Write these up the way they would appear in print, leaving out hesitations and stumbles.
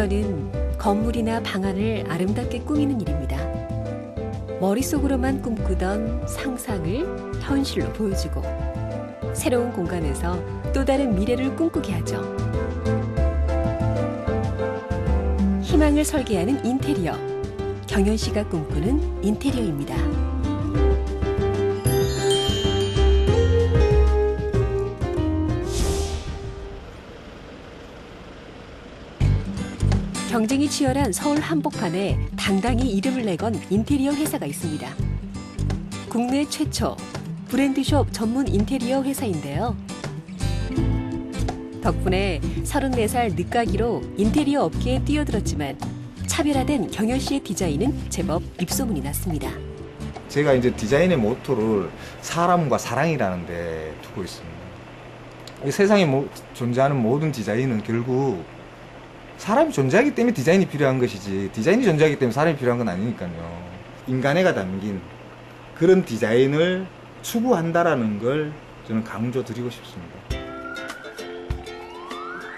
인테리어는 건물이나 방안을 아름답게 꾸미는 일입니다. 머릿속으로만 꿈꾸던 상상을 현실로 보여주고 새로운 공간에서 또 다른 미래를 꿈꾸게 하죠. 희망을 설계하는 인테리어, 경연 씨가 꿈꾸는 인테리어입니다. 경쟁이 치열한 서울 한복판에 당당히 이름을 내건 인테리어 회사가 있습니다. 국내 최초 브랜드숍 전문 인테리어 회사인데요. 덕분에 34살 늦가기로 인테리어 업계에 뛰어들었지만 차별화된 경연 씨의 디자인은 제법 입소문이 났습니다. 제가 이제 디자인의 모토를 사람과 사랑이라는 데 두고 있습니다. 이 세상에 존재하는 모든 디자인은 결국 사람이 존재하기 때문에 디자인이 필요한 것이지 디자인이 존재하기 때문에 사람이 필요한 건 아니니까요. 인간애가 담긴 그런 디자인을 추구한다라는 걸 저는 강조드리고 싶습니다.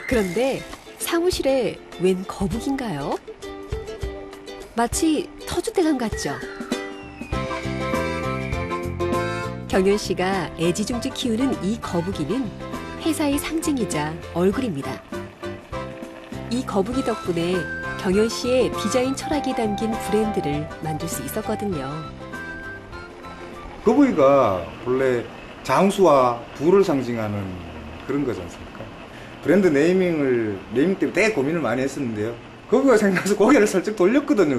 그런데 사무실에 웬 거북인가요? 마치 터줏대감 같죠? 경연 씨가 애지중지 키우는 이 거북이는 회사의 상징이자 얼굴입니다. 이 거북이 덕분에 경연 씨의 디자인 철학이 담긴 브랜드를 만들 수 있었거든요. 거북이가 본래 장수와 부를 상징하는 그런 거지 않습니까? 브랜드 네이밍 때문에 되게 고민을 많이 했었는데요. 거북이가 생각나서 고개를 살짝 돌렸거든요,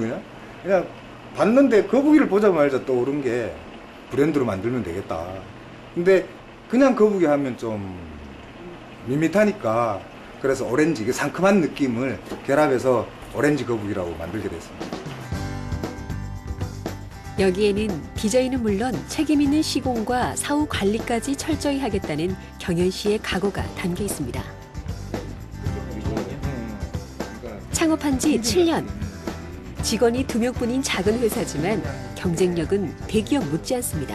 그냥 봤는데 거북이를 보자마자 떠오른 게 브랜드로 만들면 되겠다. 근데 그냥 거북이 하면 좀 밋밋하니까 그래서 오렌지, 상큼한 느낌을 결합해서 오렌지 거북이라고 만들게 됐습니다. 여기에는 디자인은 물론 책임 있는 시공과 사후 관리까지 철저히 하겠다는 경연 씨의 각오가 담겨 있습니다. 창업한 지 7년. 직원이 2명뿐인 작은 회사지만 경쟁력은 대기업 못지않습니다.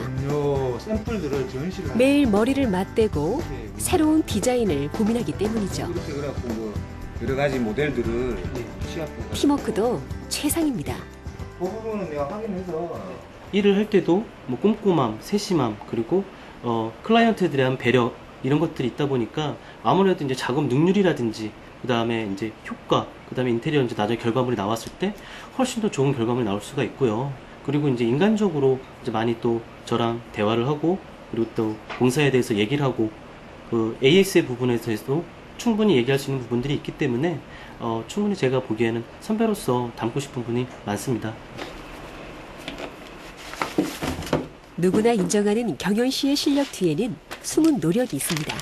샘플들을 전시를 매일 머리를 맞대고 새로운 디자인을 고민하기 때문이죠. 이렇게 그래갖고 뭐 여러 가지 모델들을 팀워크도 최상입니다. 그 부분은 내가 확인해서 일을 할 때도 뭐 꼼꼼함, 세심함, 그리고 클라이언트들에 대한 배려 이런 것들이 있다 보니까 아무래도 이제 작업 능률이라든지 그 다음에 이제 효과, 그 다음에 인테리어 이제 나중에 결과물이 나왔을 때 훨씬 더 좋은 결과물이 나올 수가 있고요. 그리고 이제 인간적으로 이제 많이 또 저랑 대화를 하고 그리고 또 공사에 대해서 얘기를 하고 그 AS의 부분에 대해서도 충분히 얘기할 수 있는 부분들이 있기 때문에 충분히 제가 보기에는 선배로서 닮고 싶은 분이 많습니다. 누구나 인정하는 경연 씨의 실력 뒤에는 숨은 노력이 있습니다.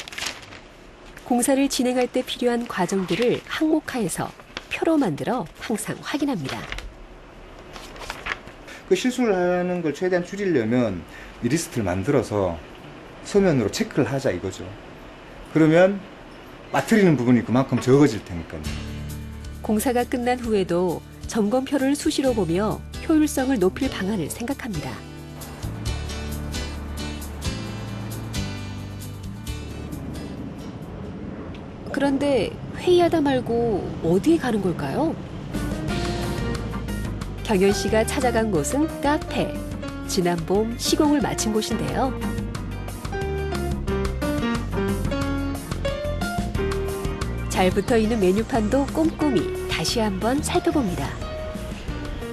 공사를 진행할 때 필요한 과정들을 항목화해서 표로 만들어 항상 확인합니다. 그 실수를 하는 걸 최대한 줄이려면 이 리스트를 만들어서 서면으로 체크를 하자 이거죠. 그러면 빠뜨리는 부분이 그만큼 적어질 테니까요. 공사가 끝난 후에도 점검표를 수시로 보며 효율성을 높일 방안을 생각합니다. 그런데 회의하다 말고 어디에 가는 걸까요? 경연 씨가 찾아간 곳은 카페. 지난 봄 시공을 마친 곳인데요. 잘 붙어있는 메뉴판도 꼼꼼히 다시 한번 살펴봅니다.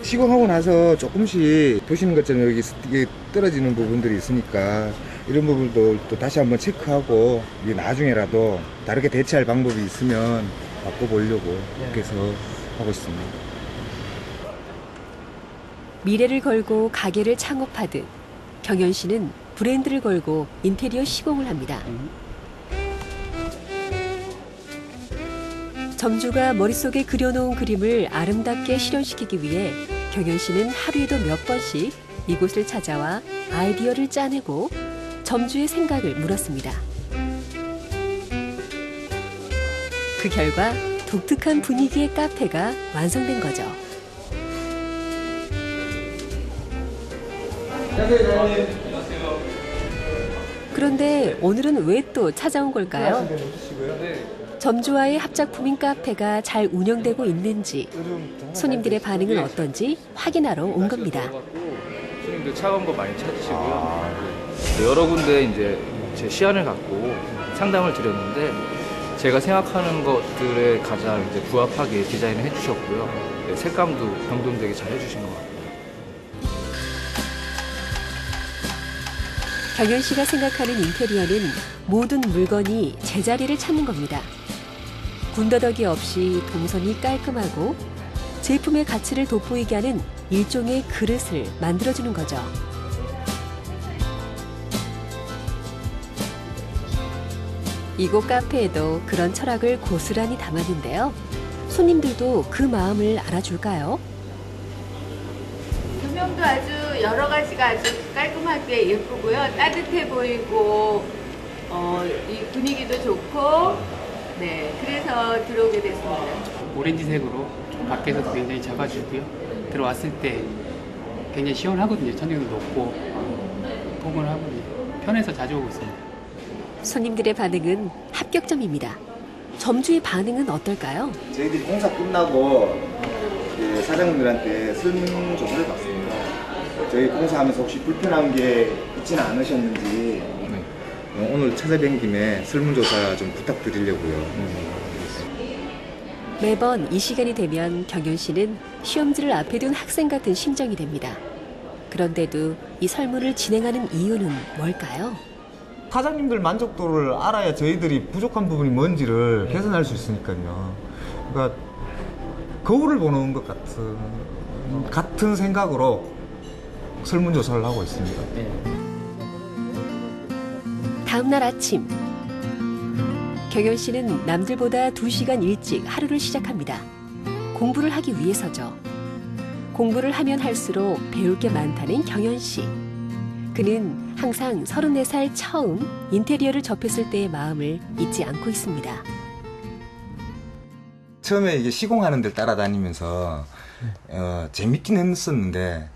시공하고 나서 조금씩 보시는 것처럼 여기 떨어지는 부분들이 있으니까 이런 부분도 또 다시 한번 체크하고 이게 나중에라도 다르게 대체할 방법이 있으면 바꿔보려고 그렇게 해서 하고 있습니다. 미래를 걸고 가게를 창업하듯 경연 씨는 브랜드를 걸고 인테리어 시공을 합니다. 점주가 머릿속에 그려놓은 그림을 아름답게 실현시키기 위해 경연 씨는 하루에도 몇 번씩 이곳을 찾아와 아이디어를 짜내고 점주의 생각을 물었습니다. 그 결과 독특한 분위기의 카페가 완성된 거죠. 그런데 오늘은 왜 또 찾아온 걸까요? 네. 점주와의 합작품인 카페가 잘 운영되고 있는지 손님들의 반응은 어떤지 확인하러 온 겁니다. 손님들 차가운 거 많이 찾으시고요. 여러 군데 이제 제 시안을 갖고 상담을 드렸는데 제가 생각하는 것들에 가장 이제 부합하게 디자인을 해주셨고요. 네, 색감도 병동되게 잘 해주신 것 같아요. 경현 씨가 생각하는 인테리어는 모든 물건이 제자리를 찾는 겁니다. 군더더기 없이 동선이 깔끔하고 제품의 가치를 돋보이게 하는 일종의 그릇을 만들어주는 거죠. 이곳 카페에도 그런 철학을 고스란히 담았는데요. 손님들도 그 마음을 알아줄까요? 조명도 아주 여러 가지가 아주 깔끔하게 예쁘고요. 따뜻해 보이고 이 분위기도 좋고 네 그래서 들어오게 됐습니다. 오렌지색으로 밖에서도 굉장히 잡아주고요. 들어왔을 때 굉장히 시원하거든요. 천장도 높고 포근하고 편해서 자주 오고 있습니다. 손님들의 반응은 합격점입니다. 점주의 반응은 어떨까요? 저희들이 공사 끝나고 사장님들한테 설문조사를 받습니다. 저희 공사하면서 혹시 불편한 게 있지는 않으셨는지 오늘 찾아뵌 김에 설문조사 좀 부탁드리려고요. 매번 이 시간이 되면 경현 씨는 시험지를 앞에 둔 학생 같은 심정이 됩니다. 그런데도 이 설문을 진행하는 이유는 뭘까요? 사장님들 만족도를 알아야 저희들이 부족한 부분이 뭔지를 개선할 수 있으니까요. 그러니까 거울을 보는 것 같은 생각으로 설문조사를 하고 있습니다. 다음 날 아침 경현 씨는 남들보다 2시간 일찍 하루를 시작합니다. 공부를 하기 위해서죠. 공부를 하면 할수록 배울 게 많다는 경현 씨. 그는 항상 34살 처음 인테리어를 접했을 때의 마음을 잊지 않고 있습니다. 처음에 이게 시공하는 데를 따라다니면서 재밌긴 했었는데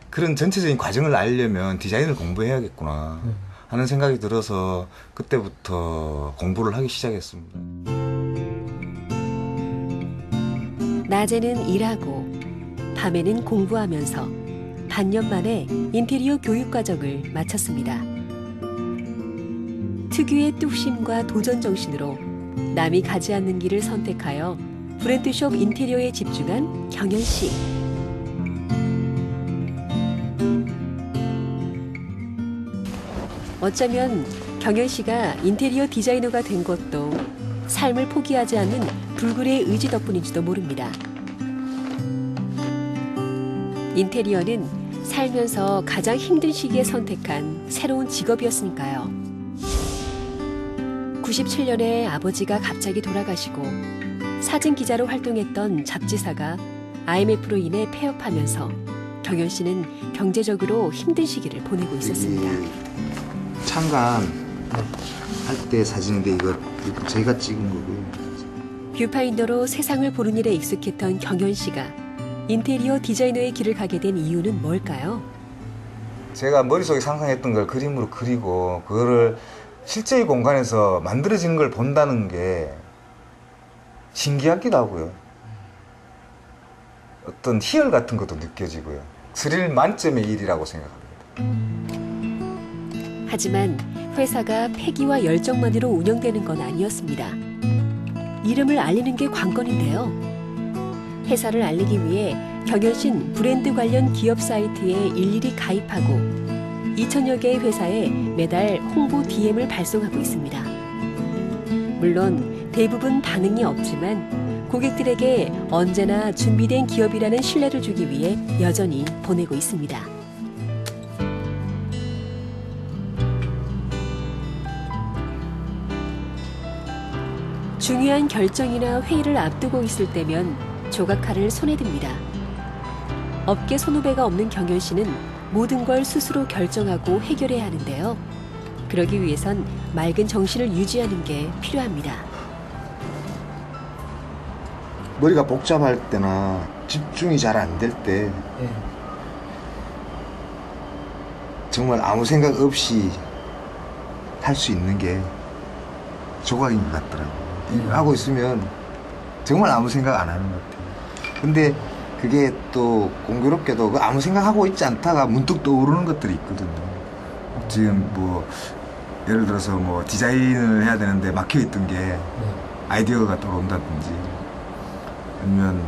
그런 전체적인 과정을 알려면 디자인을 공부해야겠구나 하는 생각이 들어서 그때부터 공부를 하기 시작했습니다. 낮에는 일하고 밤에는 공부하면서 반년 만에 인테리어 교육 과정을 마쳤습니다. 특유의 뚝심과 도전 정신으로 남이 가지 않는 길을 선택하여 브랜드숍 인테리어에 집중한 경현 씨. 어쩌면 경현 씨가 인테리어 디자이너가 된 것도 삶을 포기하지 않는 불굴의 의지 덕분인지도 모릅니다. 인테리어는 살면서 가장 힘든 시기에 선택한 새로운 직업이었으니까요. 97년에 아버지가 갑자기 돌아가시고 사진 기자로 활동했던 잡지사가 IMF로 인해 폐업하면서 경현 씨는 경제적으로 힘든 시기를 보내고 있었습니다. 창간 할 때 사진인데 이거 저희가 찍은 거고요. 뷰파인더로 세상을 보는 일에 익숙했던 경현 씨가 인테리어 디자이너의 길을 가게 된 이유는 뭘까요? 제가 머릿속에 상상했던 걸 그림으로 그리고 그거를 실제의 공간에서 만들어지는 걸 본다는 게 신기하기도 하고요. 어떤 희열 같은 것도 느껴지고요. 스릴 만점의 일이라고 생각합니다. 하지만 회사가 패기와 열정만으로 운영되는 건 아니었습니다. 이름을 알리는 게 관건인데요. 회사를 알리기 위해 경현 씨는 브랜드 관련 기업 사이트에 일일이 가입하고 2천여 개의 회사에 매달 홍보 DM을 발송하고 있습니다. 물론 대부분 반응이 없지만 고객들에게 언제나 준비된 기업이라는 신뢰를 주기 위해 여전히 보내고 있습니다. 중요한 결정이나 회의를 앞두고 있을 때면 조각칼을 손에 듭니다. 업계 선후배가 없는 경현 씨는 모든 걸 스스로 결정하고 해결해야 하는데요. 그러기 위해선 맑은 정신을 유지하는 게 필요합니다. 머리가 복잡할 때나 집중이 잘 안 될 때 정말 아무 생각 없이 할 수 있는 게 조각인 것 같더라고요. 하고 있으면 정말 아무 생각 안 하는 것 같아요. 근데 그게 또 공교롭게도 그 아무 생각하고 있지 않다가 문득 떠오르는 것들이 있거든요. 지금 뭐 예를 들어서 뭐 디자인을 해야 되는데 막혀있던 게 아이디어가 떠오른다든지 아니면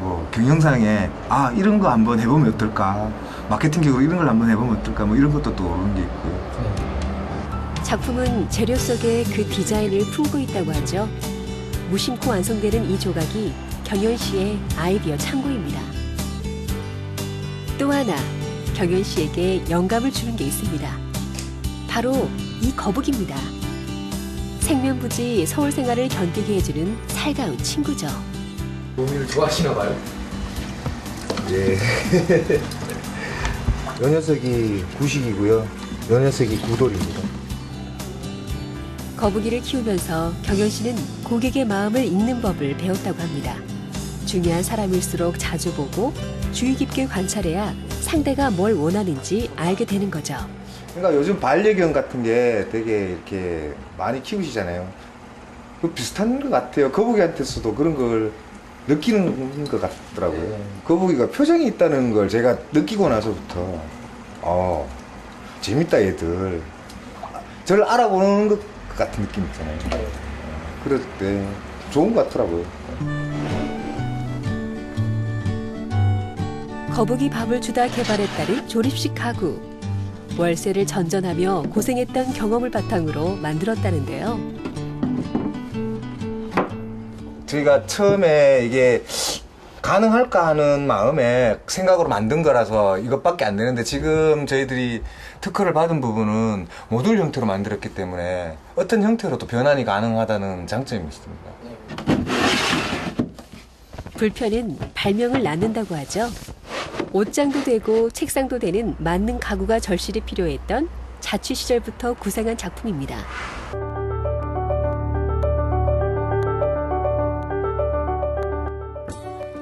뭐 경영상에 이런 거 한번 해보면 어떨까, 마케팅적으로 이런 걸 한번 해보면 어떨까, 뭐 이런 것도 떠오르는 게 있고요. 작품은 재료 속에 그 디자인을 품고 있다고 하죠. 무심코 완성되는 이 조각이 경연 씨의 아이디어 창고입니다. 또 하나 경연 씨에게 영감을 주는 게 있습니다. 바로 이 거북입니다. 생면부지 서울 생활을 견디게 해주는 살가운 친구죠. 묘미를 좋아하시나 봐요. 예. 요 녀석이 구식이고요. 요 녀석이 구돌입니다. 거북이를 키우면서 경연 씨는 고객의 마음을 읽는 법을 배웠다고 합니다. 중요한 사람일수록 자주 보고 주의 깊게 관찰해야 상대가 뭘 원하는지 알게 되는 거죠. 그러니까 요즘 반려견 같은 게 되게 이렇게 많이 키우시잖아요. 그 비슷한 것 같아요. 거북이한테서도 그런 걸 느끼는 것 같더라고요. 거북이가 표정이 있다는 걸 제가 느끼고 나서부터 재밌다 얘들. 저를 알아보는 것 같은 느낌 있잖아요. 그럴 때 좋은 것 같더라고요. 거북이 밥을 주다 개발했다는 조립식 가구. 월세를 전전하며 고생했던 경험을 바탕으로 만들었다는데요. 저희가 처음에 이게 가능할까 하는 마음에 생각으로 만든 거라서 이것밖에 안 되는데, 지금 저희들이 특허를 받은 부분은 모듈 형태로 만들었기 때문에 어떤 형태로도 변환이 가능하다는 장점이 있습니다. 불편은 발명을 낳는다고 하죠. 옷장도 되고 책상도 되는 만능 가구가 절실히 필요했던 자취 시절부터 구상한 작품입니다.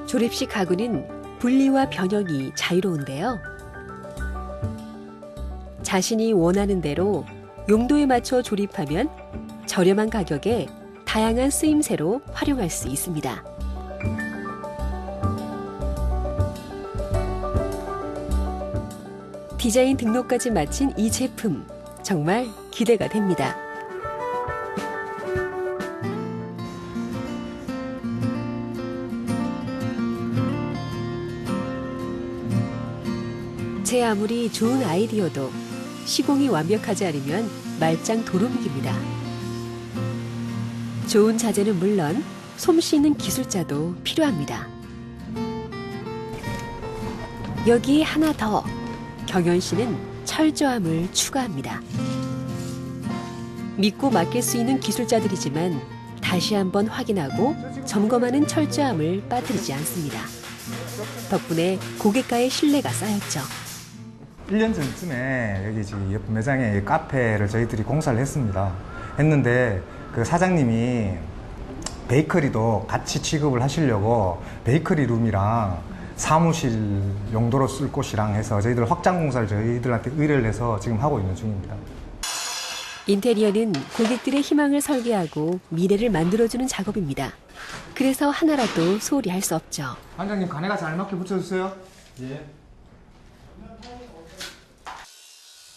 조립식 가구는 분리와 변형이 자유로운데요. 자신이 원하는 대로 용도에 맞춰 조립하면 저렴한 가격에 다양한 쓰임새로 활용할 수 있습니다. 디자인 등록까지 마친 이 제품, 정말 기대가 됩니다. 제 아무리 좋은 아이디어도 시공이 완벽하지 않으면 말짱 도루묵입니다. 좋은 자재는 물론 솜씨 있는 기술자도 필요합니다. 여기에 하나 더, 경연 씨는 철저함을 추가합니다. 믿고 맡길 수 있는 기술자들이지만 다시 한번 확인하고 점검하는 철저함을 빠뜨리지 않습니다. 덕분에 고객과의 신뢰가 쌓였죠. 1년 전쯤에 여기 지금 옆 매장에 카페를 저희들이 공사를 했는데 그 사장님이 베이커리도 같이 취급을 하시려고 베이커리 룸이랑 사무실 용도로 쓸 곳이랑 해서 저희들 확장 공사를 저희들한테 의뢰를 해서 지금 하고 있는 중입니다. 인테리어는 고객들의 희망을 설계하고 미래를 만들어주는 작업입니다. 그래서 하나라도 소홀히 할 수 없죠. 관장님, 가네가 잘 맞게 붙여주세요. 예.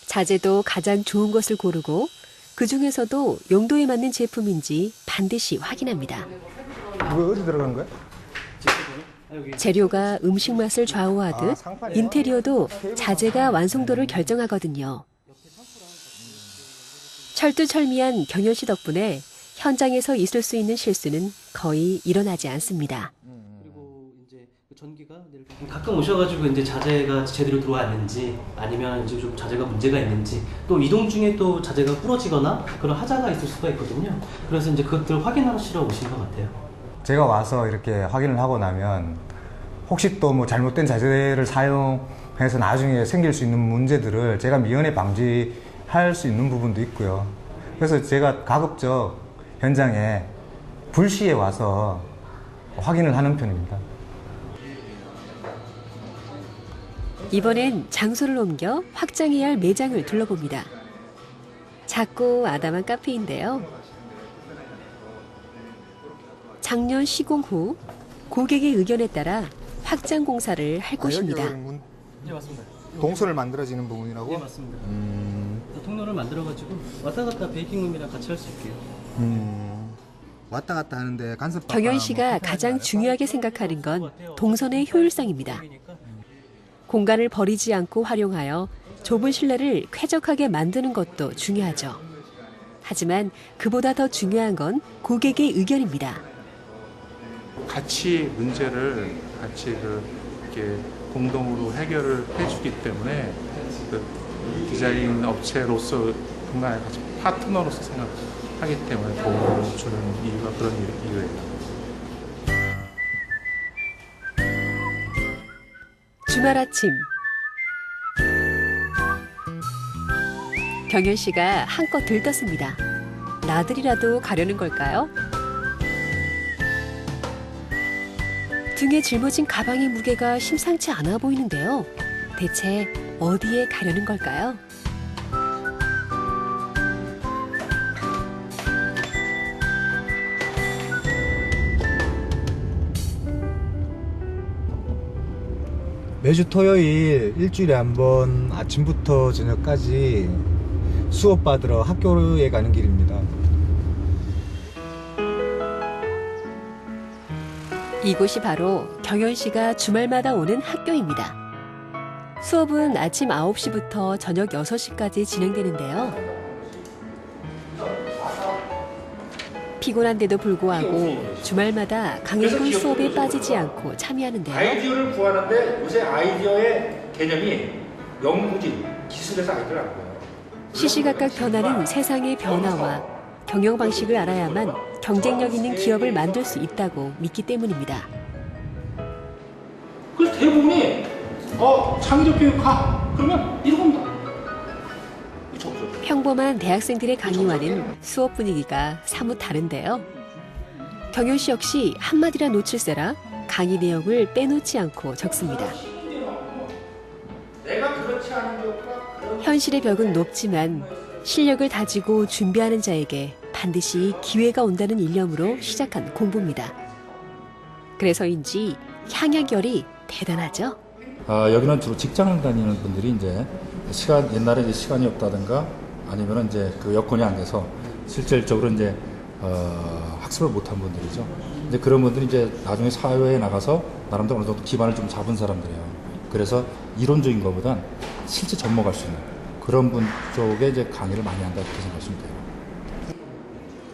자재도 가장 좋은 것을 고르고 그 중에서도 용도에 맞는 제품인지 반드시 확인합니다. 이거 어디 들어가는 거야? 재료가 음식 맛을 좌우하듯 인테리어도 자재가 완성도를 결정하거든요. 철두철미한 경연 씨 덕분에 현장에서 있을 수 있는 실수는 거의 일어나지 않습니다. 그리고 이제 전기가 가끔 오셔가지고 이제 자재가 제대로 들어왔는지 아니면 이제 좀 자재가 문제가 있는지, 또 이동 중에 또 자재가 부러지거나 그런 하자가 있을 수가 있거든요. 그래서 이제 그것들 확인하시러 오신 것 같아요. 제가 와서 이렇게 확인을 하고 나면 혹시 또 뭐 잘못된 자재를 사용해서 나중에 생길 수 있는 문제들을 제가 미연에 방지할 수 있는 부분도 있고요. 그래서 제가 가급적 현장에 불시에 와서 확인을 하는 편입니다. 이번엔 장소를 옮겨 확장해야 할 매장을 둘러봅니다. 작고 아담한 카페인데요. 작년 시공 후 고객의 의견에 따라 확장 공사를 할 것입니다. 네, 맞습니다. 동선을 만들어지는 부분이라고? 네, 맞습니다. 통로를 만들어가지고 왔다 갔다 베이킹룸이랑 같이 할 수 있게요. 왔다 갔다 하는데 간섭. 경현 씨가 가장 중요하게 생각하는 건 동선의 효율성입니다. 공간을 버리지 않고 활용하여 좁은 실내를 쾌적하게 만드는 것도 중요하죠. 하지만 그보다 더 중요한 건 고객의 의견입니다. 같이 문제를 같이 이렇게 공동으로 해결을 해주기 때문에 그 디자인 업체로서 분간에 같이 파트너로서 생각하기 때문에 도움을 주는 이유가 그런 이유예요. 주말 아침 경현 씨가 한껏 들떴습니다. 나들이라도 가려는 걸까요? 등에 짊어진 가방의 무게가 심상치 않아 보이는데요. 대체 어디에 가려는 걸까요? 매주 토요일 일주일에 한 번 아침부터 저녁까지 수업 받으러 학교에 가는 길입니다. 이곳이 바로 경현 씨가 주말마다 오는 학교입니다. 수업은 아침 9시부터 저녁 6시까지 진행되는데요. 피곤한데도 불구하고 주말마다 강의군 수업에 빠지지 않고 참여하는데요. 아이디어를 구하는데 요새 아이디어의 개념이 연구진, 기술에서 아이디어를 안 구해요. 시시각각 변하는 세상의 변화와 경영 방식을 알아야만 경쟁력 있는 기업을 만들 수 있다고 믿기 때문입니다. 그래서 대부분이 창의적 교육 가 그러면 이러고입니다. 평범한 대학생들의 강의와는 수업 분위기가 사뭇 다른데요. 경현 씨 역시 한마디라 놓칠세라 강의 내용을 빼놓지 않고 적습니다. 현실의 벽은 높지만 실력을 다지고 준비하는 자에게 반드시 기회가 온다는 일념으로 시작한 공부입니다. 그래서인지 향연결이 대단하죠. 여기는 주로 직장을 다니는 분들이 이제 옛날에 이제 시간이 없다든가 아니면 이제 그 여건이 안 돼서 실질적으로 이제 학습을 못한 분들이죠. 근데 그런 분들이 이제 나중에 사회에 나가서 나름대로 어느 정도 기반을 좀 잡은 사람들이에요. 그래서 이론적인 것보단 실제 접목할 수 있는 그런 분 쪽에 이제 강의를 많이 한다 이렇게 생각하시면 돼요.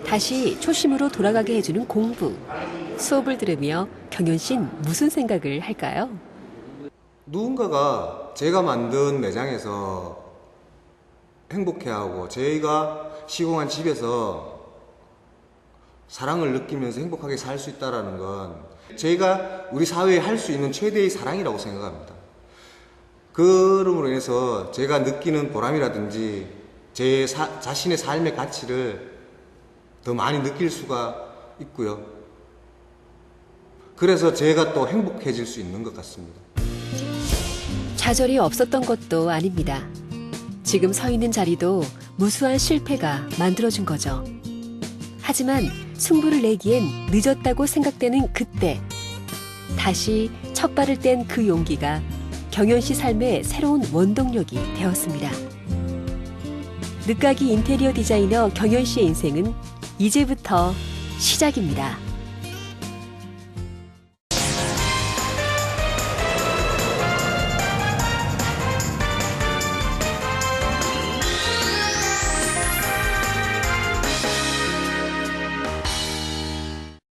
다시 초심으로 돌아가게 해주는 공부. 수업을 들으며 경현 씨는 무슨 생각을 할까요? 누군가가 제가 만든 매장에서 행복해하고 저희가 시공한 집에서 사랑을 느끼면서 행복하게 살 수 있다는 건 저희가 우리 사회에 할 수 있는 최대의 사랑이라고 생각합니다. 그럼으로 인해서 제가 느끼는 보람이라든지 제 자신의 삶의 가치를 더 많이 느낄 수가 있고요. 그래서 제가 또 행복해질 수 있는 것 같습니다. 좌절이 없었던 것도 아닙니다. 지금 서 있는 자리도 무수한 실패가 만들어준 거죠. 하지만 승부를 내기엔 늦었다고 생각되는 그때 다시 첫 발을 뗀 그 용기가 경현 씨 삶의 새로운 원동력이 되었습니다. 늦가기 인테리어 디자이너 경현 씨의 인생은 이제부터 시작입니다.